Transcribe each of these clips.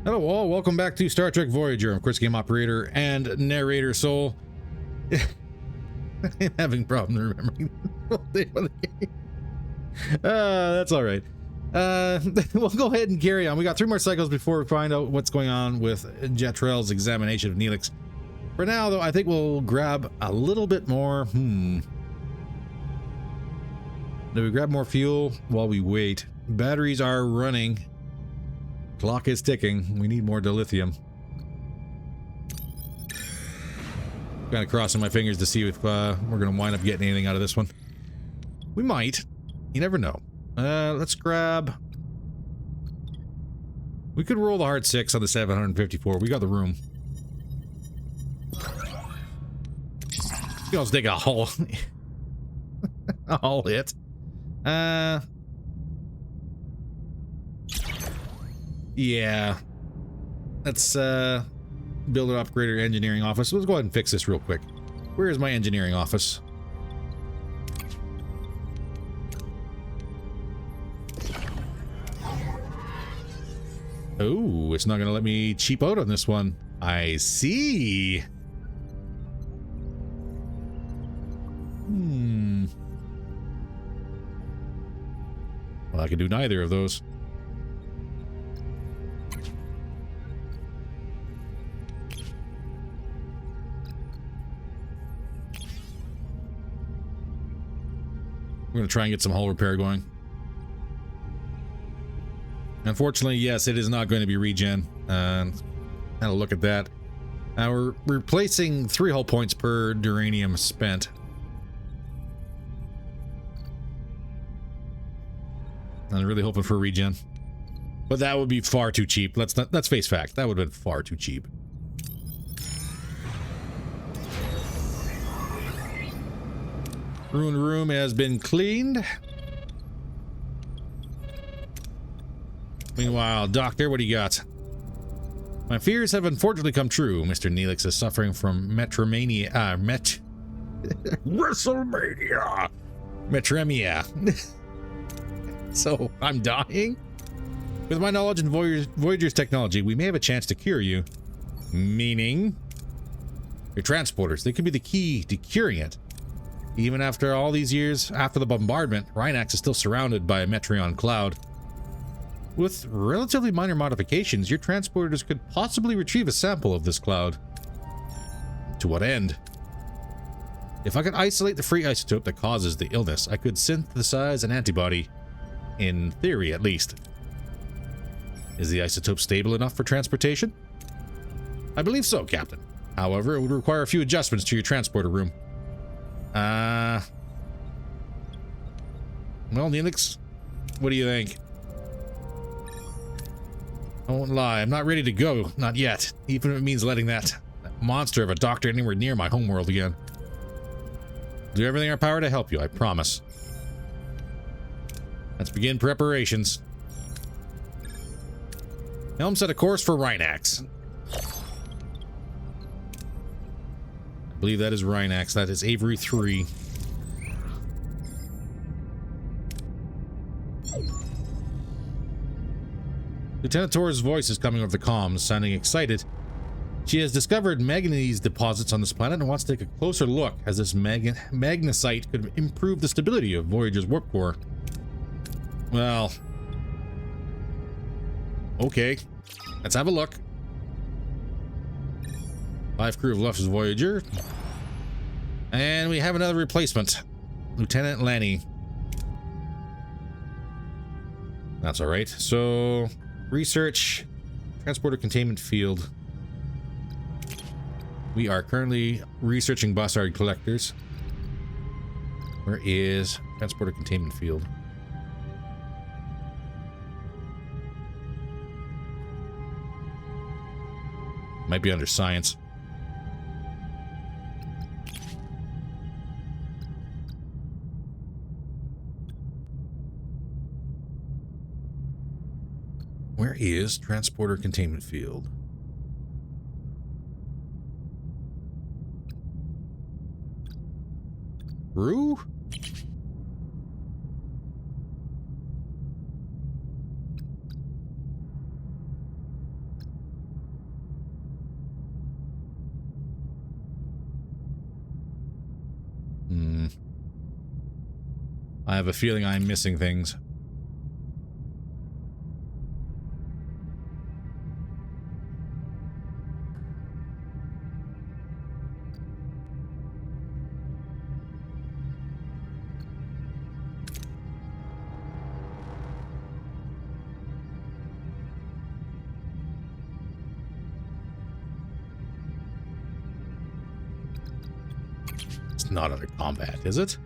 Hello all, welcome back to Star Trek Voyager. I'm of course game operator and narrator Soul. I'm having problems remembering the name of the game. That's all right. We'll go ahead and carry on. We got 3 more cycles before we find out what's going on with Jetrel's examination of Neelix. For now, though, I think we'll grab a little bit more. Do we grab more fuel while we wait? Batteries are running. Clock is ticking. We need more dilithium. Kind of crossing my fingers to see if we're going to wind up getting anything out of this one. We might. You never know. Let's grab... We could roll the hard 6 on the 754. We got the room. You know, let's take a whole... a whole hit. Yeah. Let's build an upgrader engineering office. Let's go ahead and fix this real quick. Where is my engineering office? Oh, it's not going to let me cheap out on this one. I see. Well, I can do neither of those. We're going to try and get some hull repair going. Unfortunately, yes, it is not going to be regen. Had a look at that. We're replacing 3 hull points per duranium spent. I'm really hoping for regen. But that would be far too cheap. Let's face fact. That would have been far too cheap. Ruined room has been cleaned. Meanwhile, Doctor, what do you got? My fears have unfortunately come true. Mr. Neelix is suffering from metromania. WrestleMania! Metremia. So, I'm dying? With my knowledge in Voyager's technology, we may have a chance to cure you. Meaning? Your transporters. They could be the key to curing it. Even after all these years, after the bombardment, Rhinax is still surrounded by a Metreon cloud. With relatively minor modifications, your transporters could possibly retrieve a sample of this cloud. To what end? If I could isolate the free isotope that causes the illness, I could synthesize an antibody. In theory, at least. Is the isotope stable enough for transportation? I believe so, Captain. However, it would require a few adjustments to your transporter room. Well, Neelix, what do you think? I won't lie, I'm not ready to go. Not yet. Even if it means letting that monster of a doctor anywhere near my homeworld again. Do everything in our power to help you, I promise. Let's begin preparations. Helm set a course for Rhinax. I believe that is Rhinax. That is Avery 3. Lieutenant Torres' voice is coming over the comms, sounding excited. She has discovered manganese deposits on this planet and wants to take a closer look, as this magnesite could improve the stability of Voyager's warp core. Well, okay, let's have a look. 5 crew have left as Voyager. And we have another replacement, Lieutenant Lanny. That's all right. So, research, transporter containment field. We are currently researching Bossard collectors. Where is transporter containment field? Might be under science. Where is transporter containment field? Brew? I have a feeling I'm missing things. It's not under combat, is it?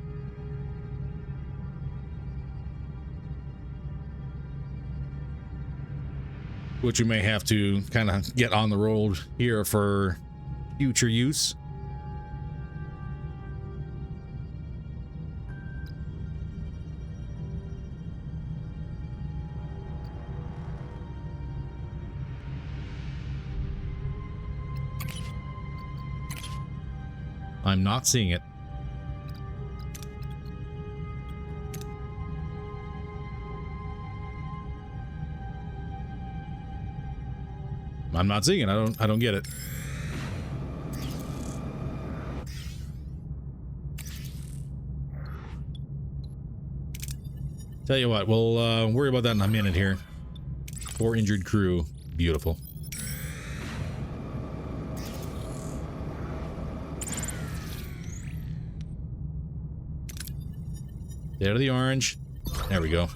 Which you may have to kind of get on the road here for future use. I'm not seeing it. I'm not seeing it. I don't get it. Tell you what, we'll worry about that in a minute here. 4 injured crew. Beautiful. There, the orange. There we go.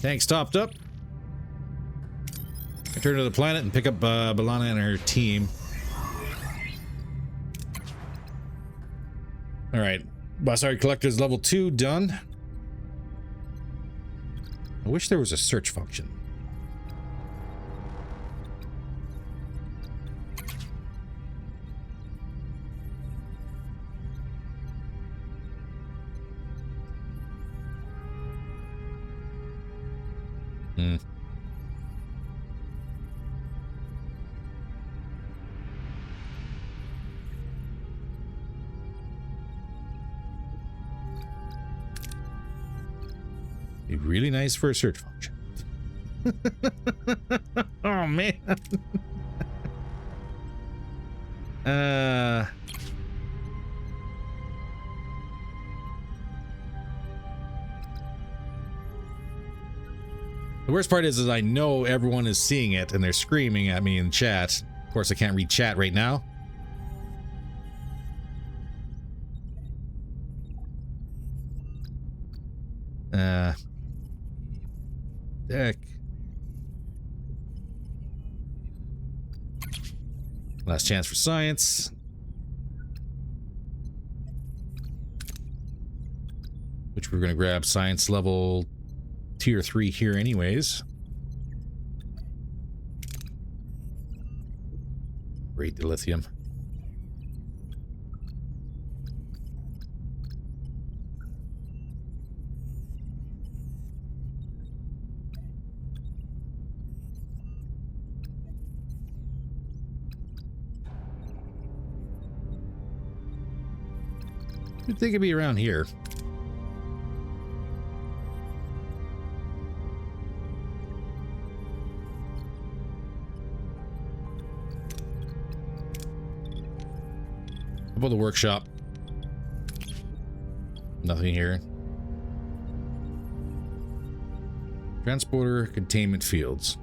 Tank stopped up. Return to the planet and pick up B'Elanna and her team. Alright. VISOR collectors level 2 done. I wish there was a search function. Be really nice for a search function. Oh man. The worst part is I know everyone is seeing it and they're screaming at me in chat. Of course, I can't read chat right now. Deck. Last chance for science. Which we're going to grab science level tier 3 here anyways. Great dilithium. You'd think it'd be around here. How about the workshop? Nothing here. Transporter containment fields.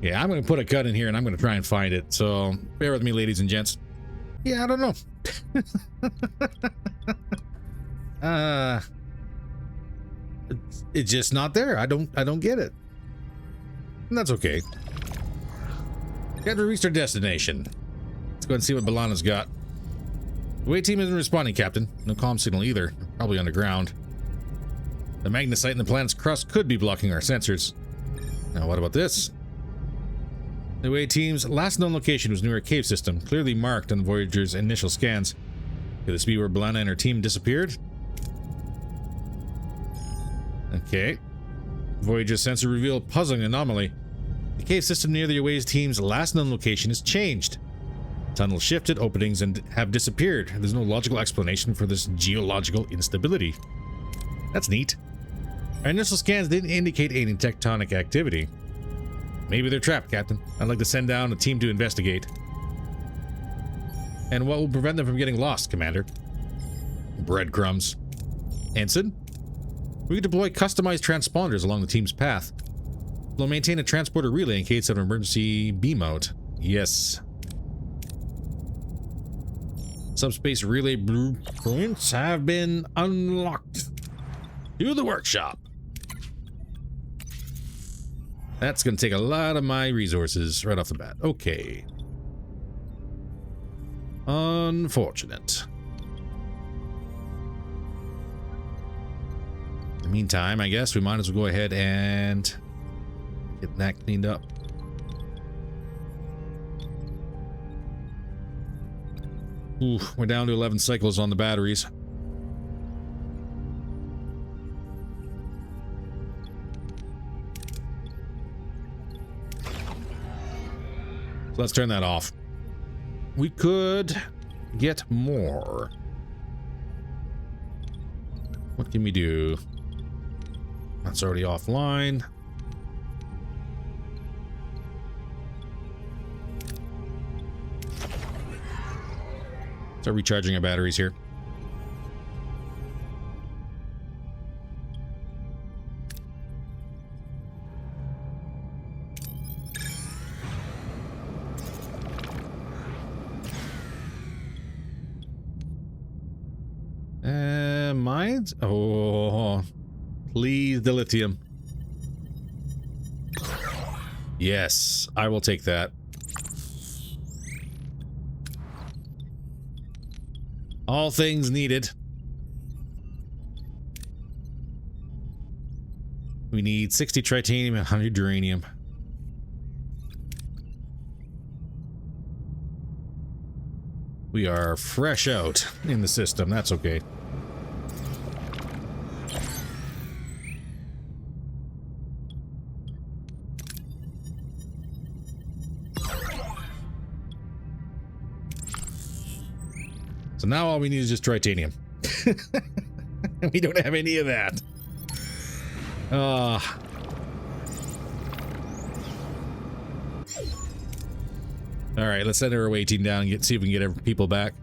Yeah, I'm going to put a cut in here and I'm going to try and find it. So bear with me, ladies and gents. Yeah, I don't know. It's just not there. I don't get it. And that's okay. Got to reach our destination. Let's go ahead and see what B'Elanna's got. The way team isn't responding, Captain. No comm signal either. Probably underground. The magnesite in the planet's crust could be blocking our sensors. Now, what about this? The way team's last known location was near a cave system, clearly marked on the Voyager's initial scans. Could this be where B'Elanna and her team disappeared? Okay. Voyager's sensor revealed puzzling anomaly. The cave system near the Away's team's last known location has changed. Tunnels shifted, openings and have disappeared. There's no logical explanation for this geological instability. That's neat. Our initial scans didn't indicate any tectonic activity. Maybe they're trapped, Captain. I'd like to send down a team to investigate. And what will prevent them from getting lost, Commander? Breadcrumbs. Ensign? We can deploy customized transponders along the team's path. We'll maintain a transporter relay in case of an emergency beam out. Yes. Subspace relay blueprints have been unlocked. To the workshop. That's going to take a lot of my resources right off the bat. Okay. Unfortunate. In the meantime, I guess we might as well go ahead and get that cleaned up. Ooh, we're down to 11 cycles on the batteries. So let's turn that off. We could get more. What can we do? That's already offline. Start recharging our batteries here. Mines? Oh, please, the lithium. Yes, I will take that. All things needed. We need 60 titanium and 100 uranium. We are fresh out in the system. That's okay. So now all we need is just titanium. We don't have any of that. All right, let's send our away team down and see if we can get people back.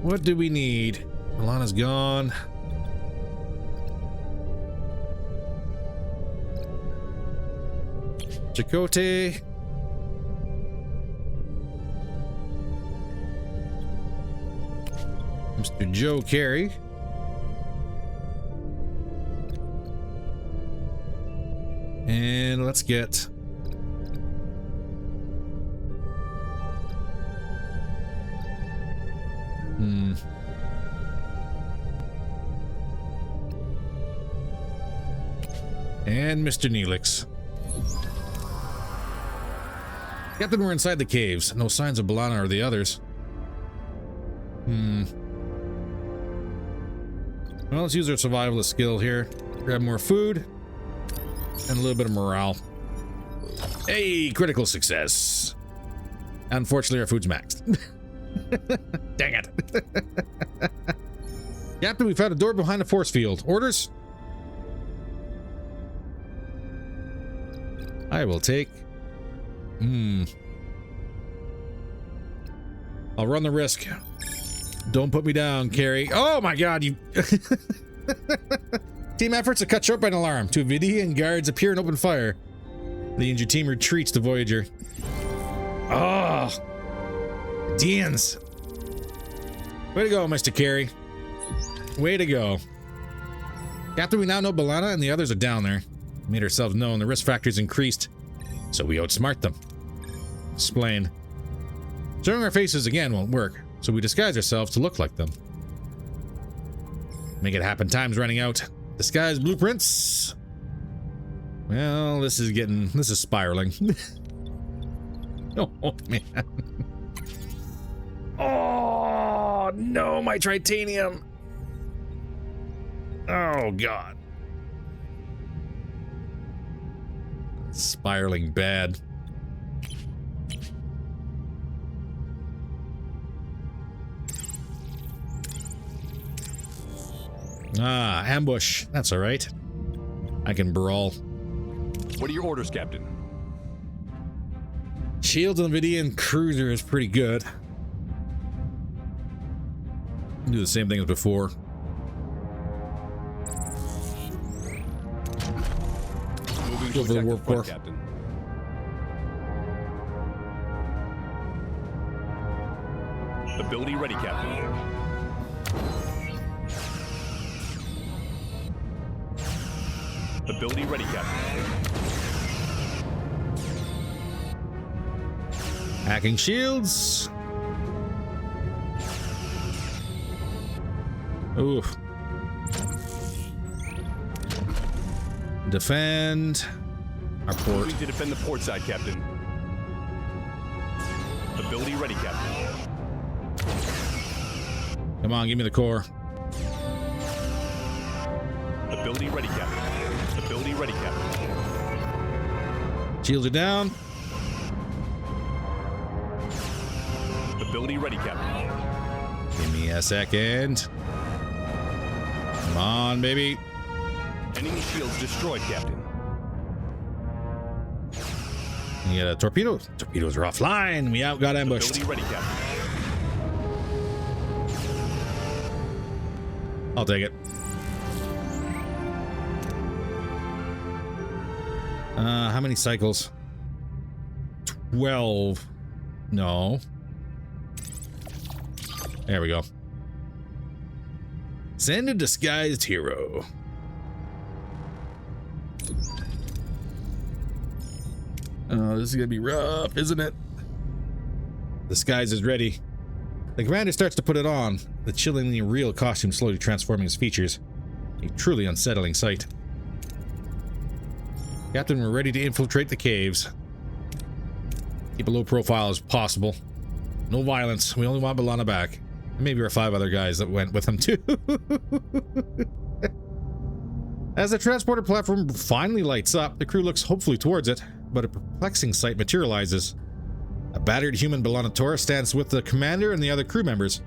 What do we need? Alana's gone. Chakotay. Mr. Joe Carey. And let's get and Mr. Neelix. Captain, we're inside the caves. No signs of B'Elanna or the others. Well, let's use our survivalist skill here. Grab more food and a little bit of morale. Hey, critical success. Unfortunately, our food's maxed. Dang it. Captain, we found a door behind the force field. Orders? I will take. I'll run the risk. Don't put me down, Carrie. Oh my god, you... Team efforts to cut short by an alarm. Two Vidian guards appear and open fire. The injured team retreats to Voyager. Oh! Deans! Way to go, Mr. Carey. Way to go. Captain, we now know B'Elanna and the others are down there. We made ourselves known. The risk factor's increased, so we outsmart them. Explain. Showing our faces again won't work, so we disguise ourselves to look like them. Make it happen. Time's running out. Disguise blueprints. Well, this is spiraling. Oh, man. Oh, no, my titanium. Oh, God. Spiraling bad. Ah, ambush. That's all right. I can brawl. What are your orders, Captain? Shields on the Vidian cruiser is pretty good. Do the same thing as before. Moving Go to for the attack warp front, core. Captain. Ability ready, Captain. Ability ready, Captain. Hacking shields. Oof. Defend our port. Moving to defend the port side, Captain. Ability ready, Captain. Come on, give me the core. Ability ready, Captain. Ability ready, Captain. Shields are down. Ability ready, Captain. Give me a second. Come on, baby. Enemy shields destroyed, Captain. You got a torpedo. Torpedoes are offline. We got ambushed. Ability ready, Captain. I'll take it. How many cycles? 12. No. There we go. Send a disguised hero. Oh, this is gonna be rough, isn't it? Disguise is ready. The commander starts to put it on, the chillingly real costume slowly transforming his features. A truly unsettling sight. Captain, we're ready to infiltrate the caves. Keep a low profile as possible. No violence. We only want B'Elanna back. And maybe our 5 other guys that went with him too. As the transporter platform finally lights up, the crew looks hopefully towards it, but a perplexing sight materializes. A battered human B'Elanna Torres stands with the commander and the other crew members.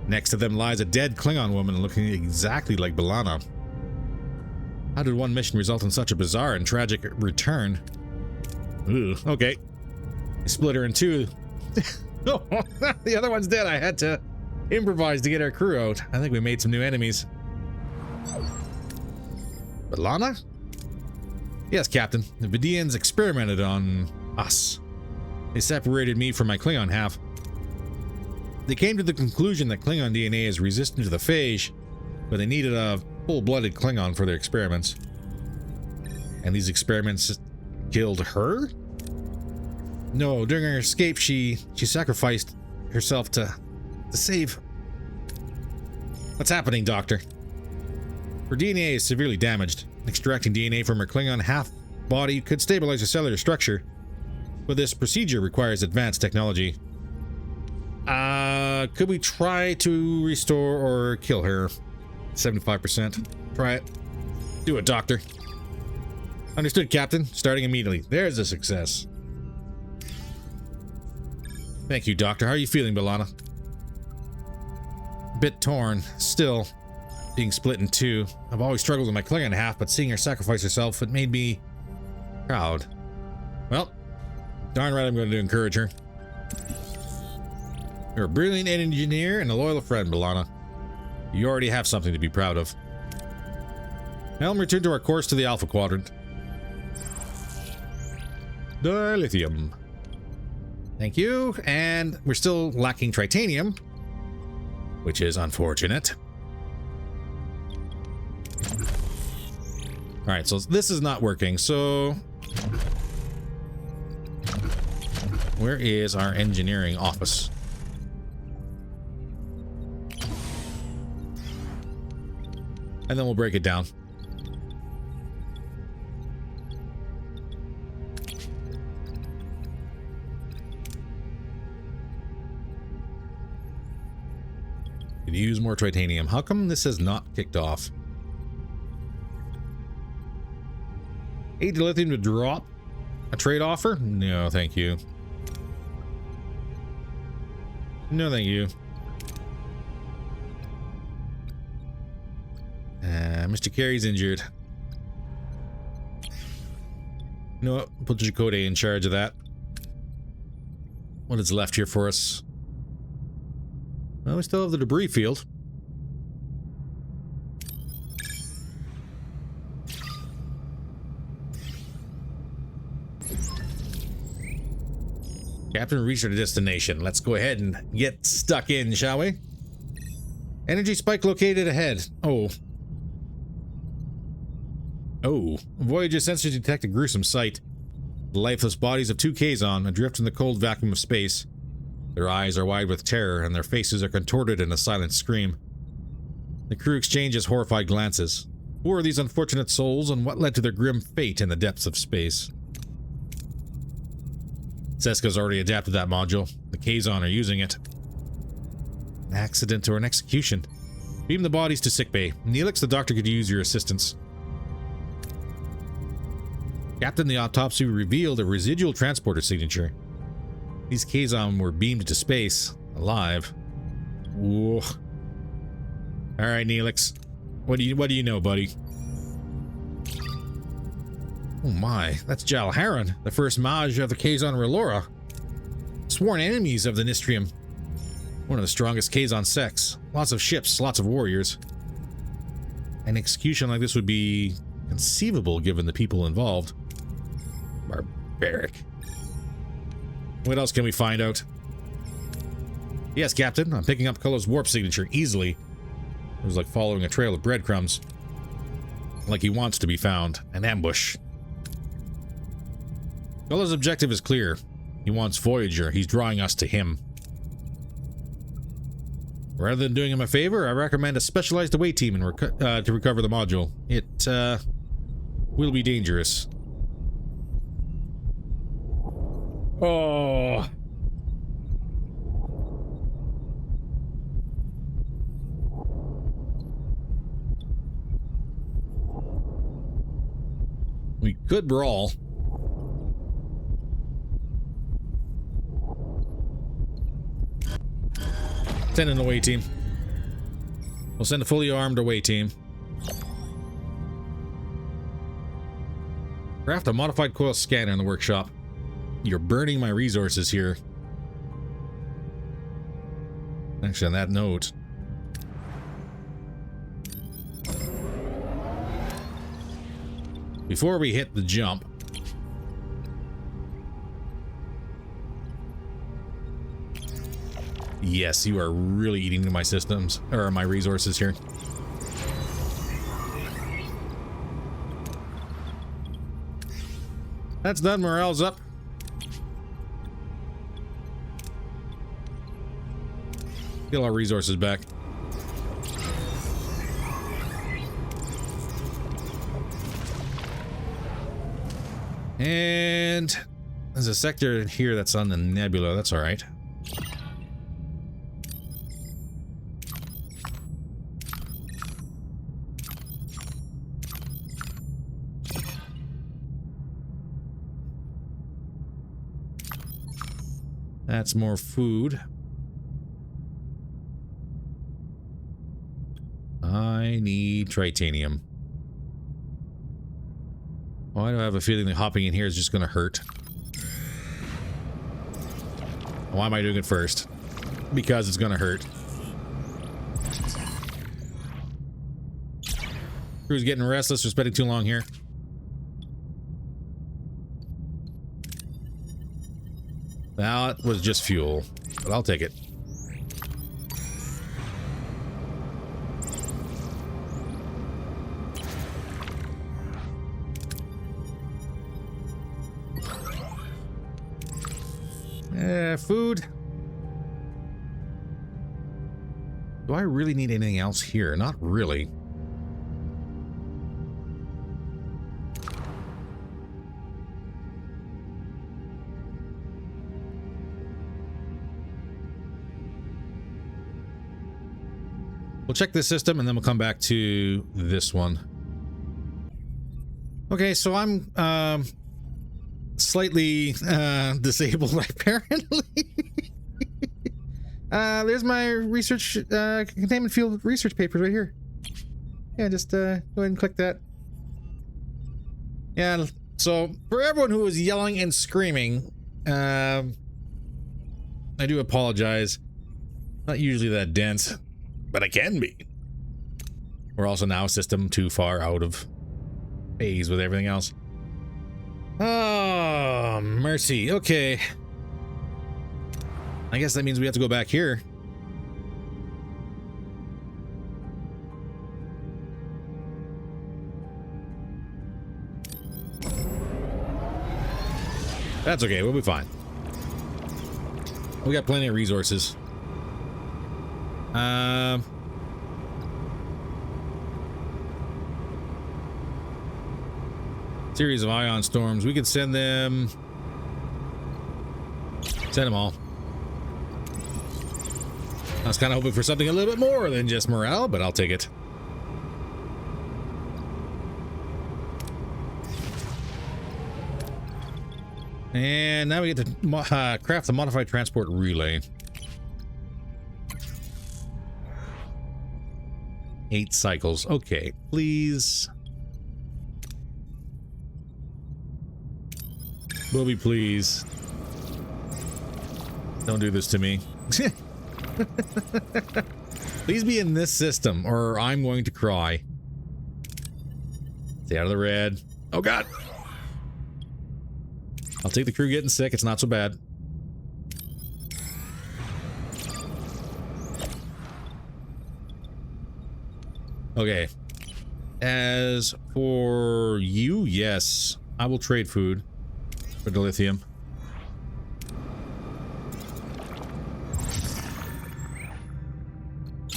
Next to them lies a dead Klingon woman looking exactly like B'Elanna. How did one mission result in such a bizarre and tragic return? Ooh, okay. I split her in 2. Oh, the other one's dead. I had to improvise to get our crew out. I think we made some new enemies. B'Elanna? Yes, Captain. The Vidians experimented on us. They separated me from my Klingon half. They came to the conclusion that Klingon DNA is resistant to the phage, but they needed a full-blooded Klingon for their experiments. And these experiments killed her? No, during her escape, she sacrificed herself to save. What's happening, Doctor? Her DNA is severely damaged. Extracting DNA from her Klingon half-body could stabilize her cellular structure, but this procedure requires advanced technology. Could we try to restore or kill her? 75%. Try it. Do it, Doctor. Understood, Captain. Starting immediately. There's a success. Thank you, Doctor. How are you feeling, B'Elanna? Bit torn. Still being split in 2. I've always struggled with my Klingon half, but seeing her sacrifice herself, it made me proud. Well, darn right I'm going to encourage her. You're a brilliant engineer and a loyal friend, B'Elanna. You already have something to be proud of. Helm, return to our course to the Alpha Quadrant. Dilithium. Thank you. And we're still lacking tritanium, which is unfortunate. All right, so this is not working. So where is our engineering office? And then we'll break it down. Could use more titanium. How come this has not kicked off? 8 dilithium to drop a trade offer? No, thank you. No, thank you. Mr. Carey's injured. You know what? Put Chakotay in charge of that. What is left here for us? Well, we still have the debris field. Captain, reached our destination. Let's go ahead and get stuck in, shall we? Energy spike located ahead. Oh. Voyager sensors detect a gruesome sight. The lifeless bodies of two Kazon adrift in the cold vacuum of space. Their eyes are wide with terror, and their faces are contorted in a silent scream. The crew exchanges horrified glances. Who are these unfortunate souls, and what led to their grim fate in the depths of space? Seska's already adapted that module. The Kazon are using it. An accident or an execution. Beam the bodies to sickbay. Neelix, the doctor could use your assistance. Captain, the autopsy revealed a residual transporter signature. These Kazon were beamed to space, alive. Whoa. Alright, Neelix. What do you know, buddy? Oh my, that's Jalharan, the first Maj of the Kazon Relora. Sworn enemies of the Nistrium. One of the strongest Kazon sects. Lots of ships, lots of warriors. An execution like this would be conceivable given the people involved. Barbaric. What else can we find out? Yes, Captain, I'm picking up Culler's warp signature easily. It was like following a trail of breadcrumbs. Like he wants to be found. An ambush. Culler's objective is clear. He wants Voyager. He's drawing us to him. Rather than doing him a favor, I recommend a specialized away team to recover the module. It will be dangerous. Oh. We could brawl. Send an away team. We'll send a fully armed away team. Craft a modified coil scanner in the workshop. You're burning my resources here. Actually, on that note, before we hit the jump, yes, you are really eating into my systems, or my resources here. That's done, morale's up. Get our resources back. And there's a sector here that's on the nebula. That's all right. That's more food. I need titanium. Why do I have a feeling that hopping in here is just going to hurt? Why am I doing it first? Because it's going to hurt. Crew's getting restless. We're spending too long here. That was just fuel, but I'll take it. Food. Do I really need anything else here? Not really. We'll check this system and then we'll come back to this one. Okay, so I'm slightly disabled apparently. There's my research containment field research papers right here. Yeah, just go ahead and click that. Yeah, so for everyone who was yelling and screaming, I do apologize. Not usually that dense, but it can be. We're also now a system too far out of phase with everything else. Oh, mercy. Okay. I guess that means we have to go back here. That's okay, we'll be fine. We got plenty of resources. Series of ion storms. We can send them. Send them all. I was kind of hoping for something a little bit more than just morale, but I'll take it. And now we get to craft the modified transport relay. 8 cycles. Okay, please. Bobby, please. Don't do this to me. Please be in this system or I'm going to cry. Stay out of the red. Oh God. I'll take the crew getting sick. It's not so bad. Okay. As for you, yes, I will trade food for the lithium.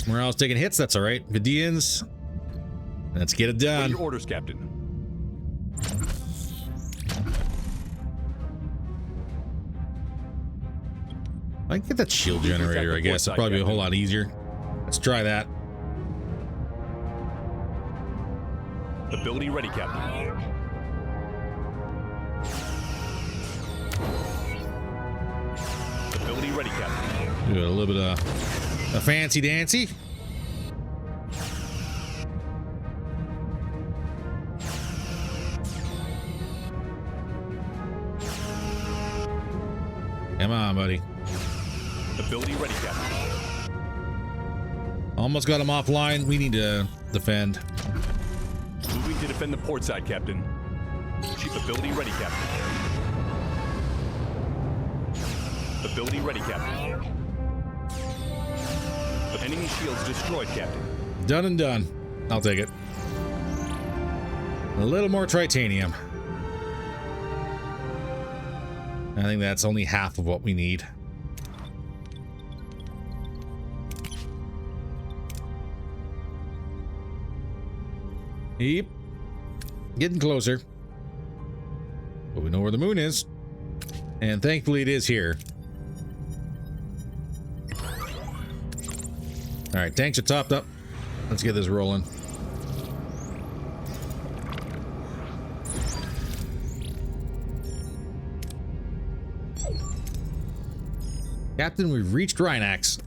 Morale's taking hits. That's all right. Vidians, let's get it done. What are your orders, Captain? I can get that shield generator, I guess. It'll probably be a whole lot easier. Let's try that. Ability ready, Captain. Ability ready, Captain. Do a little bit of a fancy dancy. Come on, buddy. Ability ready, Captain. Almost got him offline. We need to defend. Moving to defend the port side, Captain. Chief ability ready, Captain. Ability ready, Captain. Enemy shields destroyed, Captain. Done and done. I'll take it. A little more titanium. I think that's only half of what we need. Yep. Getting closer. But we know where the moon is. And thankfully it is here. Alright, tanks are topped up. Let's get this rolling. Captain, we've reached Rhinax.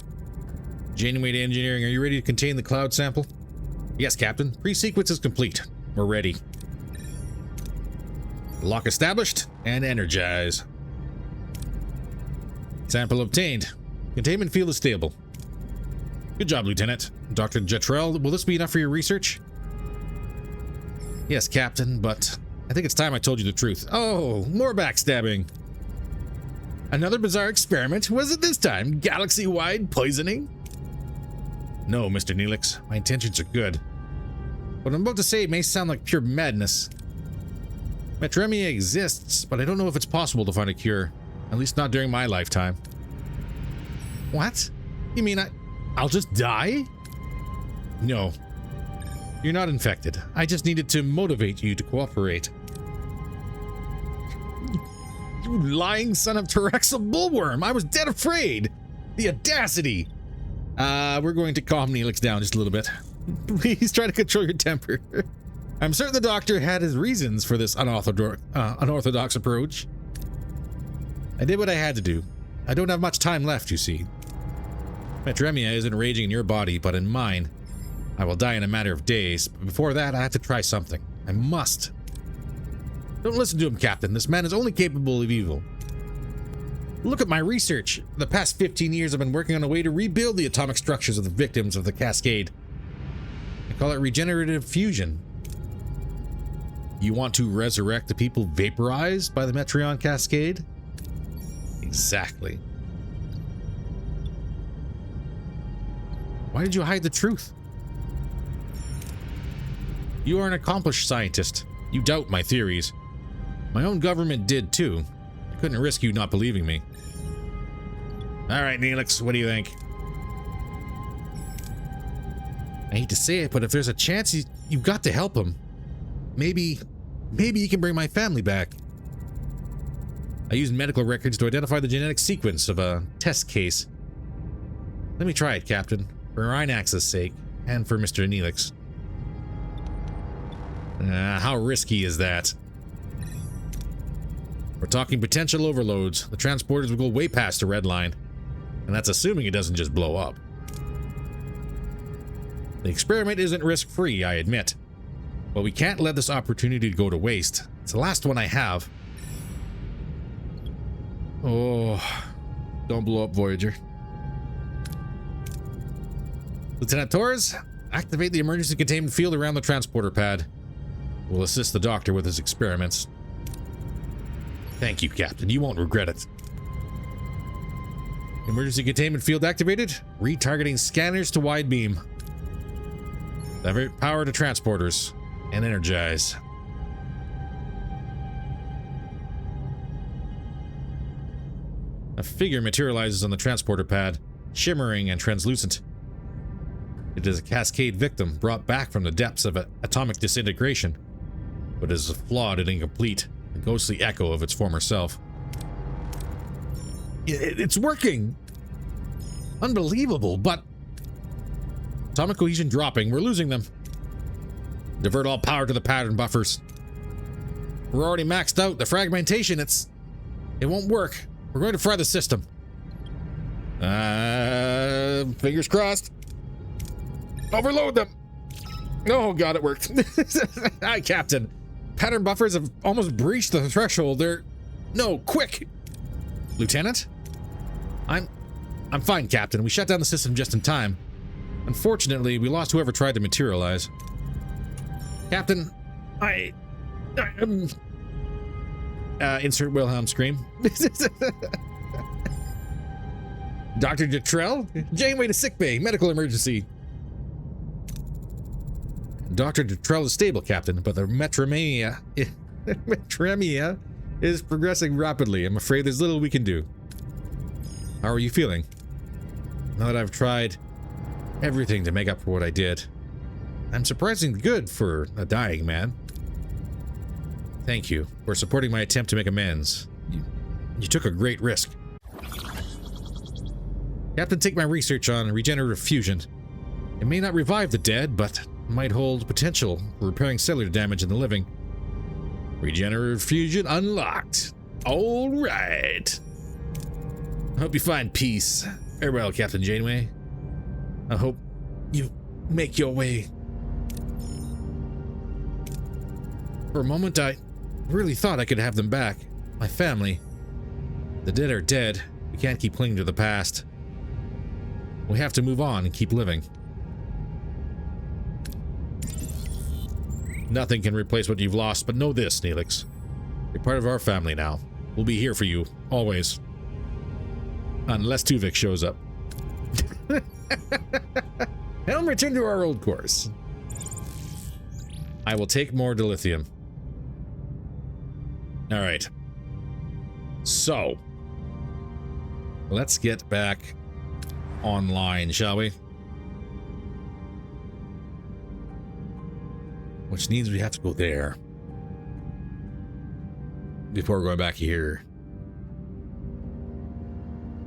Janeway Engineering, are you ready to contain the cloud sample? Yes, Captain. Pre-sequence is complete. We're ready. Lock established and energize. Sample obtained. Containment field is stable. Good job, Lieutenant. Dr. Jetrell, will this be enough for your research? Yes, Captain, but I think it's time I told you the truth. Oh, more backstabbing. Another bizarre experiment? Was it this time galaxy-wide poisoning? No, Mr. Neelix. My intentions are good. What I'm about to say may sound like pure madness. Metremia exists, but I don't know if it's possible to find a cure. At least not during my lifetime. What? You mean I'll just die? No. You're not infected. I just needed to motivate you to cooperate. You lying son of Terexal Bullworm! I was dead afraid! The audacity! We're going to calm Neelix down just a little bit. Please try to control your temper. I'm certain the doctor had his reasons for this unorthodox approach. I did what I had to do. I don't have much time left, you see. Metremia isn't raging in your body, but in mine. I will die in a matter of days, but before that I have to try something. I must. Don't listen to him, Captain. This man is only capable of evil. Look at my research. The past 15 years I've been working on a way to rebuild the atomic structures of the victims of the cascade. I call it regenerative fusion. You want to resurrect the people vaporized by the Metreon cascade? Exactly. Why did you hide the truth? You are an accomplished scientist. You doubt my theories. My own government did too. I couldn't risk you not believing me. Alright, Neelix, what do you think? I hate to say it, but if there's a chance, you've got to help him. Maybe you can bring my family back. I used medical records to identify the genetic sequence of a test case. Let me try it, Captain. For Rhinax's sake, and for Mr. Neelix. How risky is that? We're talking potential overloads. The transporters will go way past the red line. And that's assuming it doesn't just blow up. The experiment isn't risk-free, I admit. But we can't let this opportunity go to waste. It's the last one I have. Oh, don't blow up Voyager. Lieutenant Torres, activate the emergency containment field around the transporter pad. We'll assist the doctor with his experiments. Thank you, Captain. You won't regret it. Emergency containment field activated. Retargeting scanners to wide beam. Divert power to transporters. And energize. A figure materializes on the transporter pad, shimmering and translucent. It is a cascade victim brought back from the depths of atomic disintegration, but is flawed and incomplete, a ghostly echo of its former self. It's working! Unbelievable, but... Atomic cohesion dropping, we're losing them. Divert all power to the pattern buffers. We're already maxed out. The fragmentation, it won't work. We're going to fry the system. Fingers crossed. Overload them. Oh god, it worked. Hi, Captain. Pattern buffers have almost breached the threshold. No, quick. Lieutenant? I'm fine, Captain. We shut down the system just in time. Unfortunately, we lost whoever tried to materialize. Captain, insert Wilhelm scream. Dr. Detrell? Janeway to sickbay. Medical emergency. Dr. Detrell is stable, Captain, but the metremia is progressing rapidly. I'm afraid there's little we can do. How are you feeling? Now that I've tried everything to make up for what I did, I'm surprisingly good for a dying man. Thank you for supporting my attempt to make amends. You took a great risk. Captain, take my research on regenerative fusion. It may not revive the dead, but might hold potential for repairing cellular damage in the living. Regenerative fusion unlocked. All right. I hope you find peace. Farewell, Captain Janeway. I hope you make your way. For a moment, I really thought I could have them back. My family. The dead are dead. We can't keep clinging to the past. We have to move on and keep living. Nothing can replace what you've lost, but know this, Neelix. You're part of our family now. We'll be here for you, always. Unless Tuvok shows up. Helm, return to our old course. I will take more dilithium. Alright. So. Let's get back online, shall we? Which means we have to go there. Before going back here.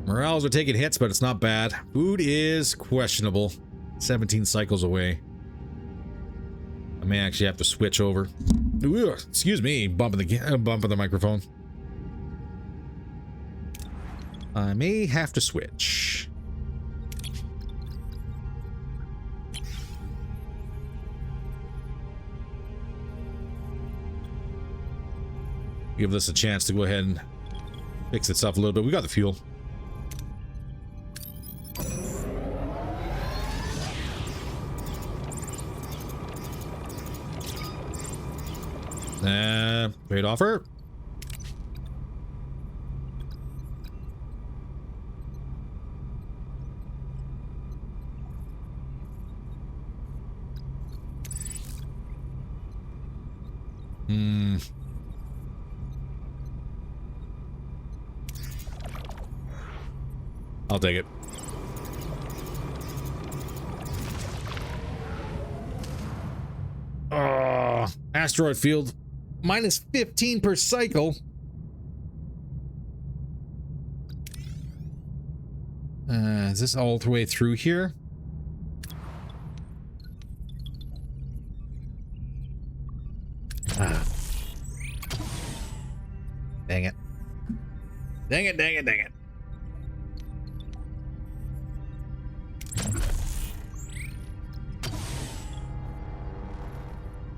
Morales are taking hits, but it's not bad. Food is questionable. 17 cycles away. I may actually have to switch over. Ooh, excuse me, bumping the microphone. I may have to switch. Give this a chance to go ahead and fix itself a little bit. We got the fuel. Trade offer. I'll take it. Oh, asteroid field minus 15 per cycle. Is this all the way through here? Ah. Dang it. Dang it, dang it, dang it.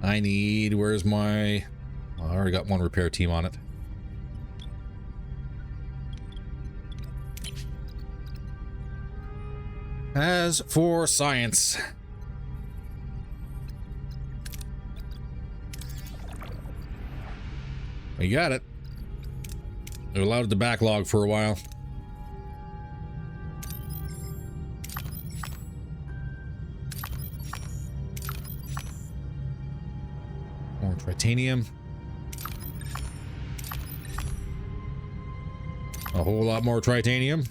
I need, where's my, well, I already got one repair team on it. As for science. We got it. It allowed it to backlog for a while. More titanium. A whole lot more titanium.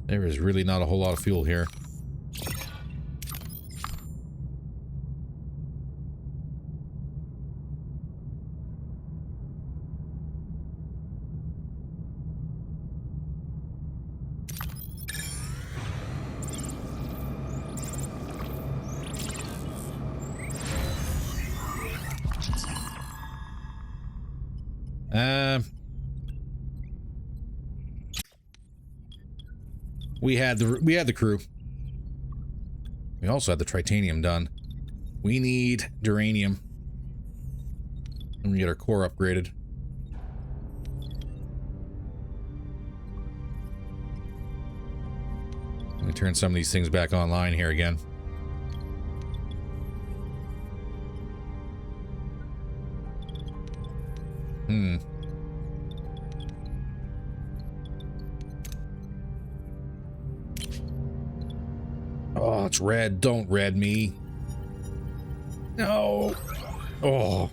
There is really not a whole lot of fuel here. We had the crew. We also had the titanium done. We need duranium. And we get our core upgraded. Let me turn some of these things back online here again. Oh, it's red. Don't red me. No. Oh.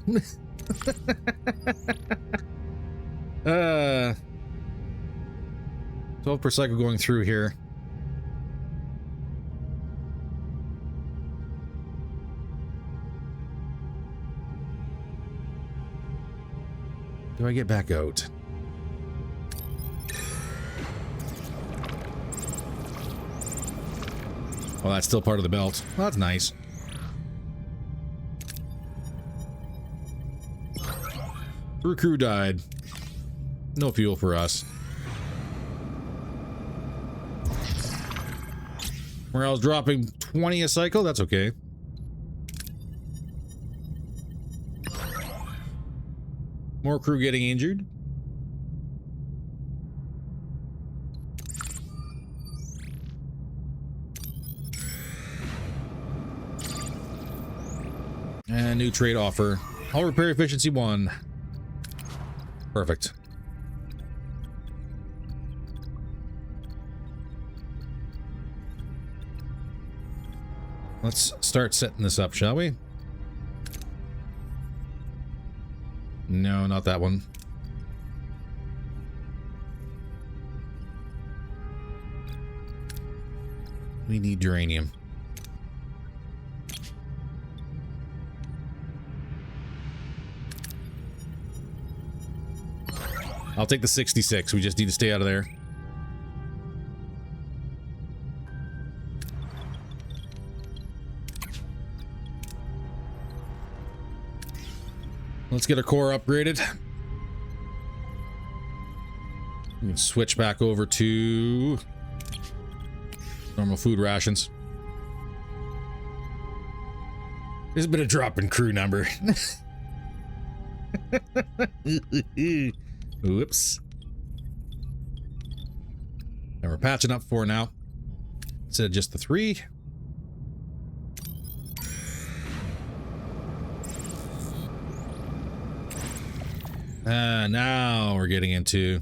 12 per cycle going through here. Do I get back out? Well, that's still part of the belt. Well, that's nice. Crew died. No fuel for us. Morale's dropping 20 a cycle. That's okay. More crew getting injured. And new trade offer. Hull repair efficiency 1. Perfect. Let's start setting this up, shall we? No, not that one. We need uranium. I'll take the 66. We just need to stay out of there. Let's get our core upgraded. We can switch back over to Normal food rations. There's been a drop in crew number. Whoops. And we're patching up 4 now. Instead of just the 3. Now we're getting into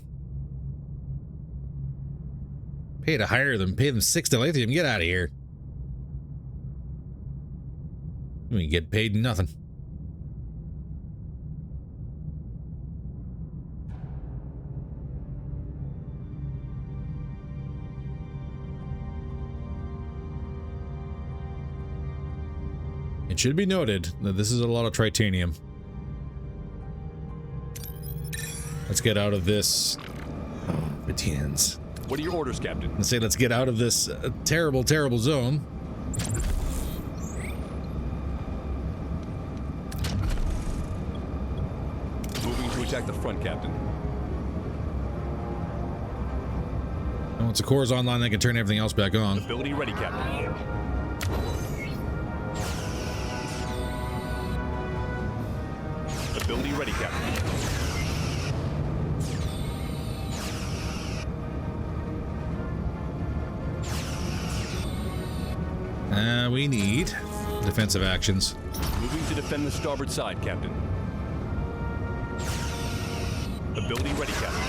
pay to hire them, pay them 6 to lithium. Get out of here. We get paid nothing. It should be noted that this is a lot of titanium. Let's get out of this. Oh, Bettians. What are your orders, Captain? Let's say let's get out of this terrible, terrible zone. Moving to attack the front, Captain. And once the core's online, they can turn everything else back on. Ability ready, Captain. Ability ready, Captain. We need defensive actions. Moving to defend the starboard side, Captain. Ability ready, Captain.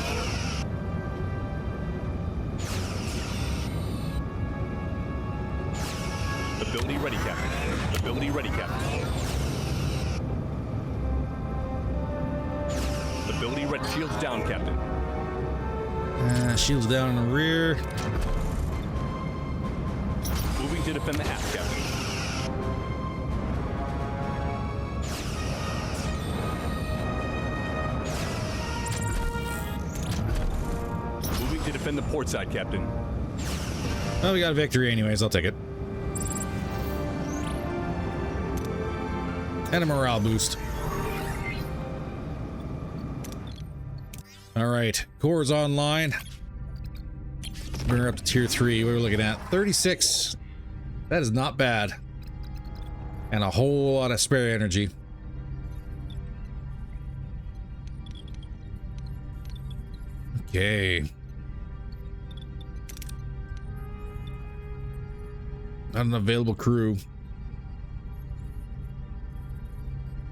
Ability ready, Captain. Ability ready, Captain. Ability ready. Shields down, Captain. Shields down in the rear. Moving to defend the aft, Captain. Moving to defend the port side, Captain. Well, we got a victory anyways. I'll take it. And a morale boost. All right, core's online. Bring her up to tier 3. What are we looking at? 36. That is not bad. And a whole lot of spare energy. Okay. Not an available crew.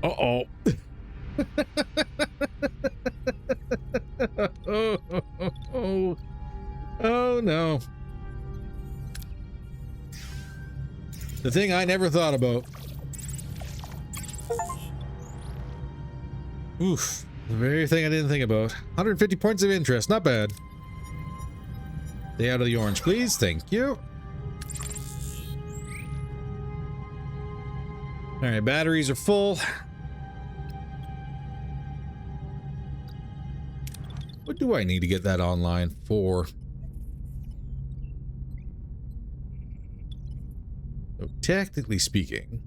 Uh-oh. Oh no. The thing I never thought about. Oof. The very thing I didn't think about. 150 points of interest. Not bad. Stay out of the orange, please. Thank you. Alright, batteries are full. What do I need to get that online for? So technically speaking,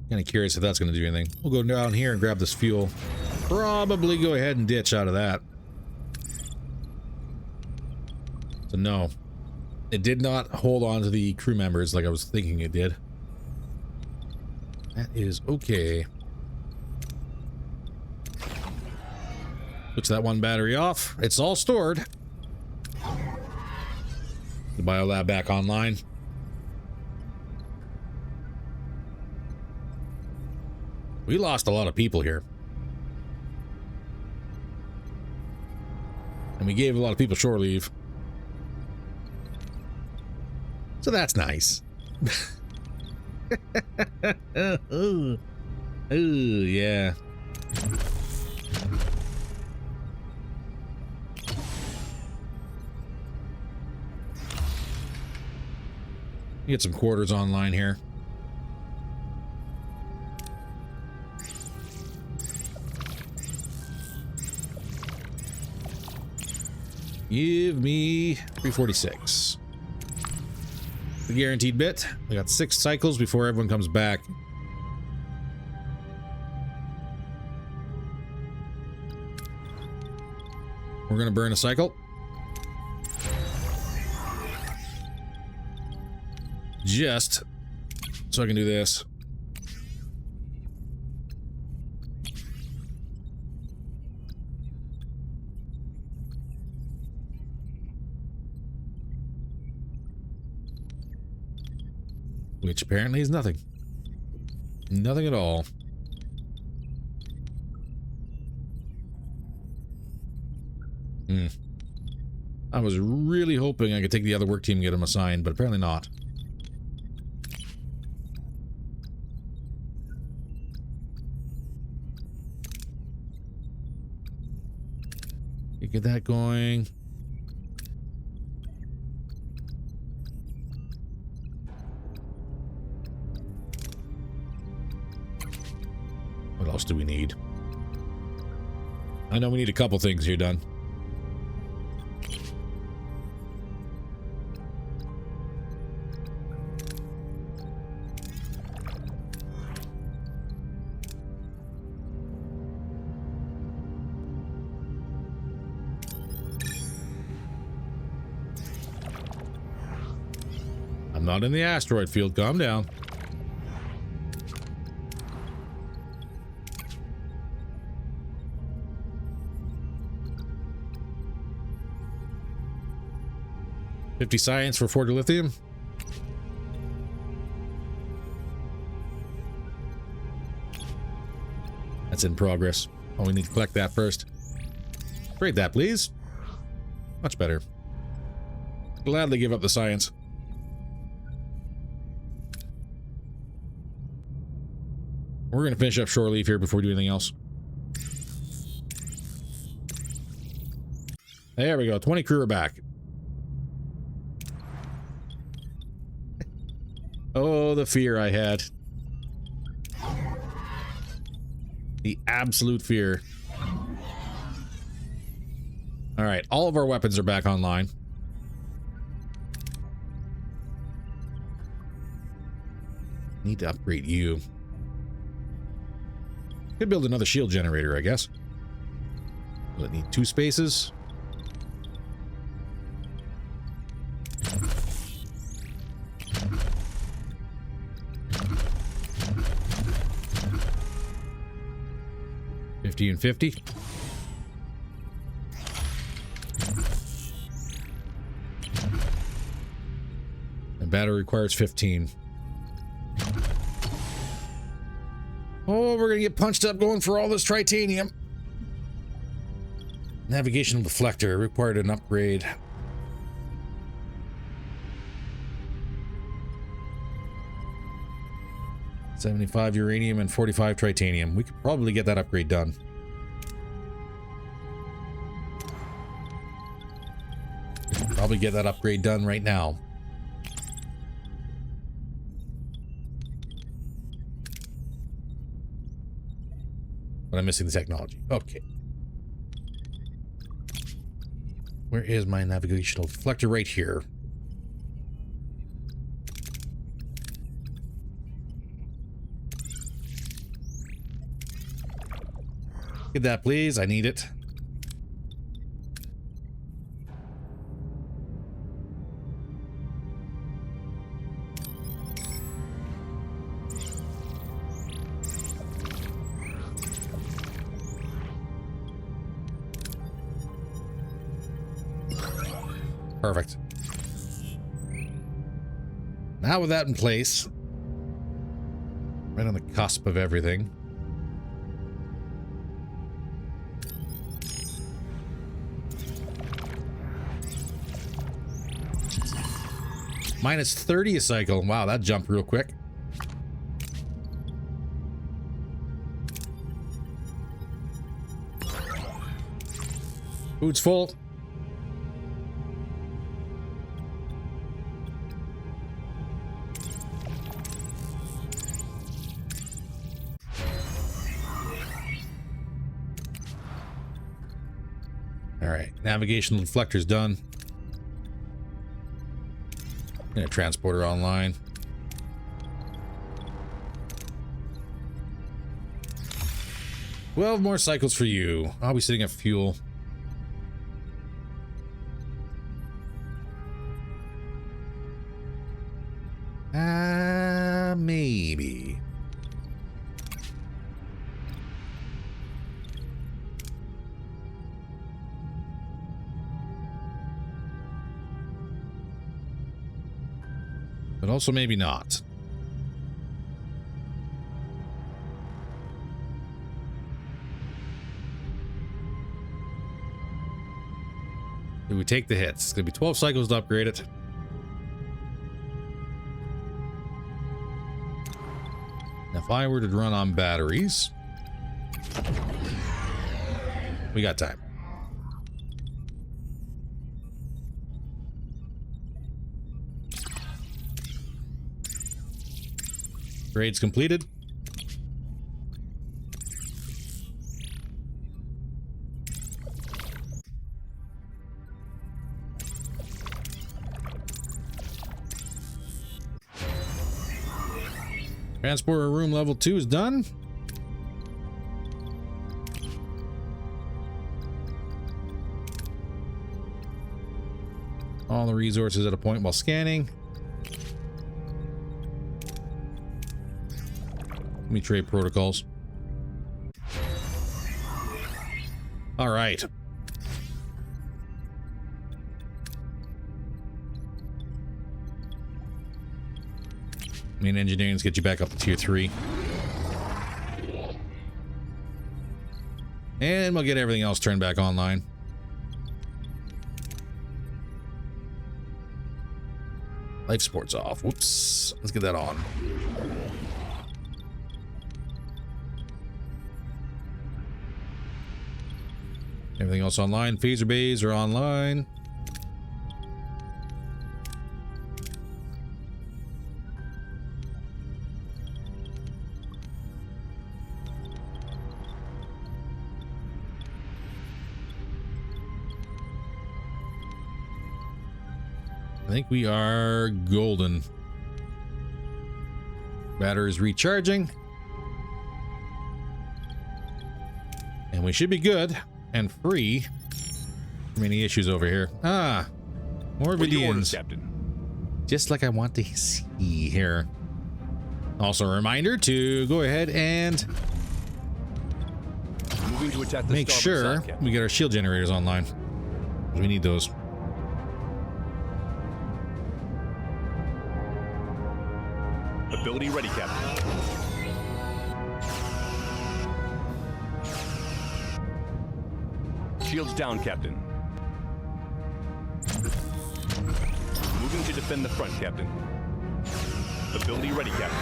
kind of curious if that's going to do anything. We'll go down here and grab this fuel. Probably go ahead and ditch out of that. So no. It did not hold on to the crew members like I was thinking it did. That is okay. Switch that one battery off. It's all stored. The biolab back online. We lost a lot of people here. And we gave a lot of people shore leave. So that's nice. Ooh, yeah. Get some quarters online here. Give me 346. The guaranteed bit. We got 6 cycles before everyone comes back. We're gonna burn a cycle. Just so I can do this. Which apparently is nothing. Nothing at all. I was really hoping I could take the other work team and get them assigned, but apparently not. You get that going. What else do we need? I know we need a couple things here done. I'm not in the asteroid field. Calm down. $50 science for 40 lithium. That's in progress. Oh, we need to collect that first. Trade that, please. Much better. Gladly give up the science. We're going to finish up shore leave here before we do anything else. There we go. 20 crew are back. Oh, the fear I had. The absolute fear. All right. All of our weapons are back online. Need to upgrade you. Could build another shield generator, I guess. Will it need 2 spaces? $50 and $50. The battery requires 15. Oh, we're gonna get punched up going for all this titanium. Navigational deflector required an upgrade. $75 uranium and 45 titanium. We could probably get that upgrade done. Probably get that upgrade done right now. But I'm missing the technology. Okay. Where is my navigational deflector? Right here. Get that, please. I need it. Perfect. Now with that in place, right on the cusp of everything. Minus 30 a cycle. Wow, that jumped real quick. Food's full. All right, navigational deflector's done. And a transporter online. Well, more cycles for you. I'll be sitting at fuel. But also maybe not. Do we take the hits? It's going to be 12 cycles to upgrade it. Now, if I were to run on batteries, we got time. Grades completed. Transporter room level 2 is done. All the resources at a point while scanning. Let me trade protocols. All right. Main engineering, let's get you back up to tier 3. And we'll get everything else turned back online. Life support's off. Whoops. Let's get that on. Everything else online. Phaser bays are online. I think we are golden. Batteries recharging. And we should be good and free from any issues over here. Ah, more Vidians. Just like I want to see here. Also a reminder to go ahead and make sure we get our shield generators online. We need those. Ability ready, Captain. Shields down, Captain. Moving to defend the front, Captain. Ability ready, Captain.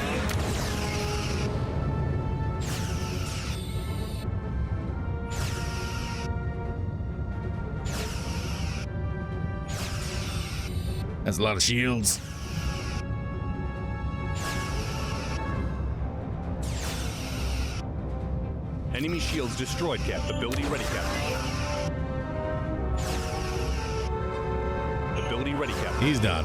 That's a lot of shields. Enemy shields destroyed, Cap. Ability ready, Cap. Ability ready, Cap. He's done.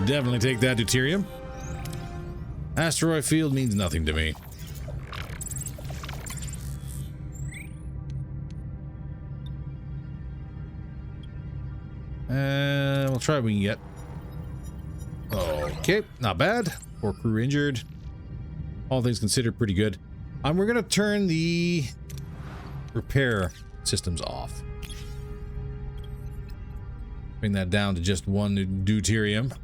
Definitely take that deuterium. Asteroid field means nothing to me. We'll try what we can get. Okay, not bad. 4 crew injured. All things considered, pretty good. We're gonna turn the repair systems off. Bring that down to just 1 deuterium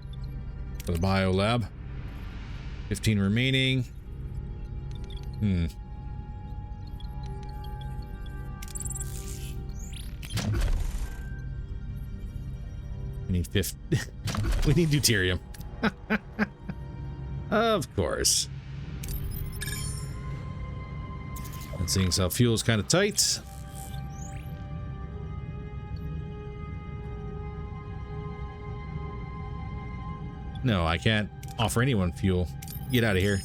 for the bio lab. 15 remaining. We need 50. We need deuterium. Of course. And seeing as how fuel is kind of tight. No, I can't offer anyone fuel. Get out of here.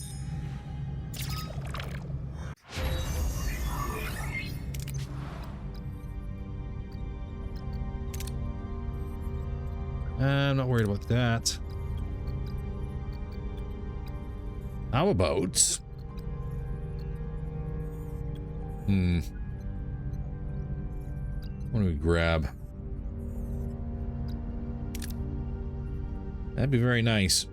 I'm not worried about that. How about... What do we grab? That'd be very nice.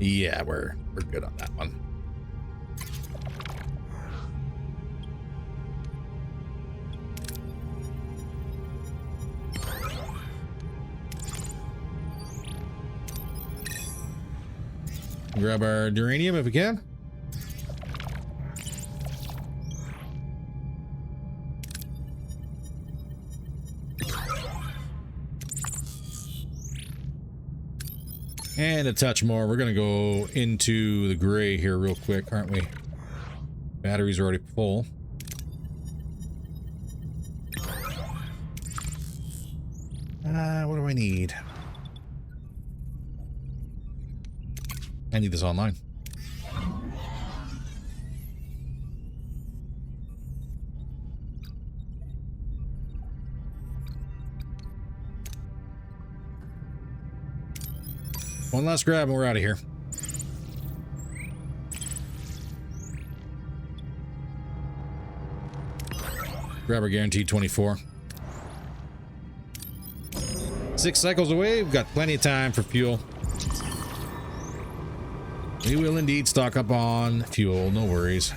Yeah, we're good on that one. Grab our uranium if we can. And a touch more. We're gonna go into the gray here real quick, aren't we? Batteries are already full. What do I need? I need this online. One last grab and we're out of here. Grab our guaranteed 24. 6 cycles away. We've got plenty of time for fuel. We will indeed stock up on fuel, no worries.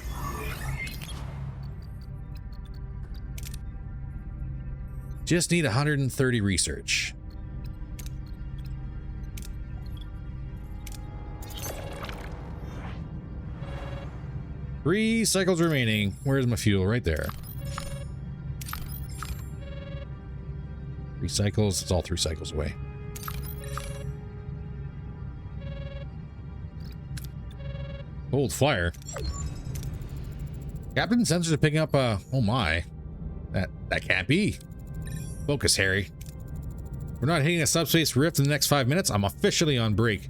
Just need 130 research. Three cycles remaining. Where's my fuel? Right there. 3 cycles. It's all 3 cycles away. Cold fire. Captain, sensors are picking up oh my. That can't be. Focus, Harry. We're not hitting a subspace rift in the next 5 minutes. I'm officially on break.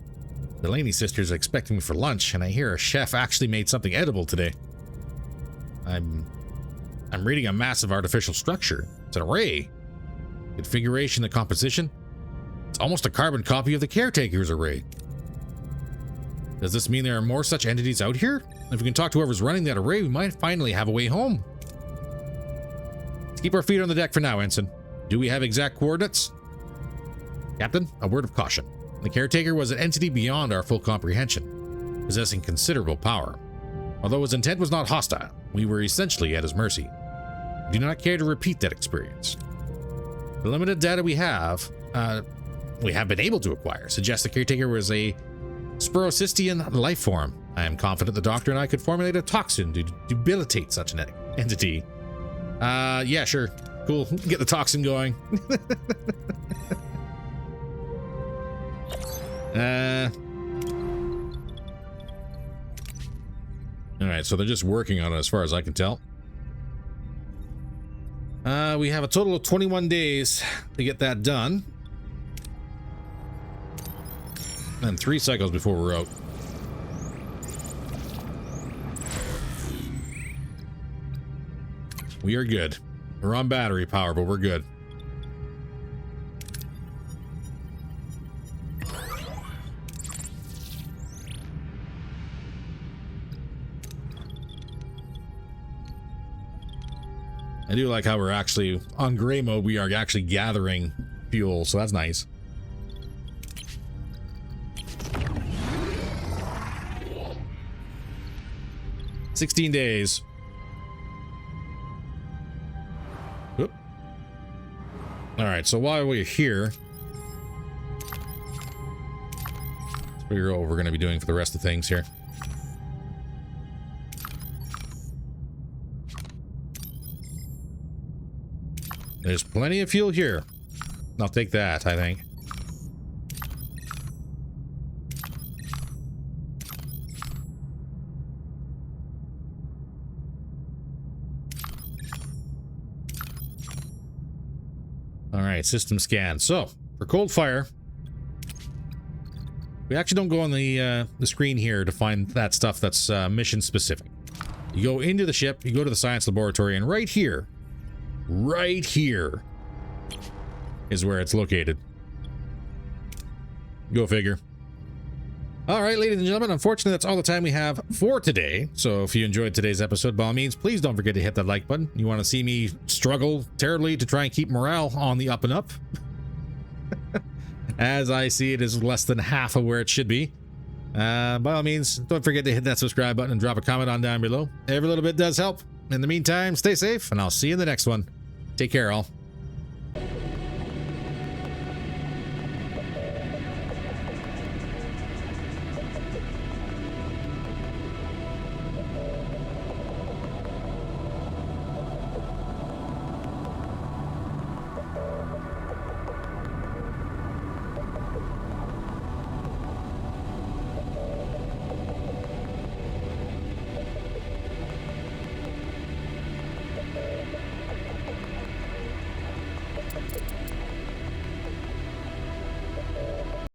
The Laney sisters are expecting me for lunch, and I hear a chef actually made something edible today. I'm reading a massive artificial structure. It's an array. Configuration and composition. It's almost a carbon copy of the Caretaker's array. Does this mean there are more such entities out here? If we can talk to whoever's running that array, we might finally have a way home. Let's keep our feet on the deck for now, Ensign. Do we have exact coordinates? Captain, a word of caution. The Caretaker was an entity beyond our full comprehension, possessing considerable power. Although his intent was not hostile, we were essentially at his mercy. I do not care to repeat that experience. The limited data we have been able to acquire suggests the Caretaker was a Sporocystian life form. I am confident the Doctor and I could formulate a toxin to debilitate such an entity. Yeah, sure. Cool. Get the toxin going. Alright, so they're just working on it as far as I can tell. We have a total of 21 days to get that done. And 3 cycles before we're out. We are good. We're on battery power, but we're good. I do like how we're actually on gray mode. We are actually gathering fuel, so that's nice. $16 days. Oop. All right, so while we're here, let's figure out what we're going to be doing for the rest of things here. There's plenty of fuel here. I'll take that, I think. All right, system scan. So, for cold fire, we actually don't go on the screen here to find that stuff that's mission specific. You go into the ship, you go to the science laboratory, and right here is where it's located. Go figure. All right, ladies and gentlemen, unfortunately, that's all the time we have for today. So if you enjoyed today's episode, by all means, please don't forget to hit that like button. You want to see me struggle terribly to try and keep morale on the up and up? As I see it is less than half of where it should be. By all means, don't forget to hit that subscribe button and drop a comment on down below. Every little bit does help. In the meantime, stay safe, and I'll see you in the next one. Take care, all.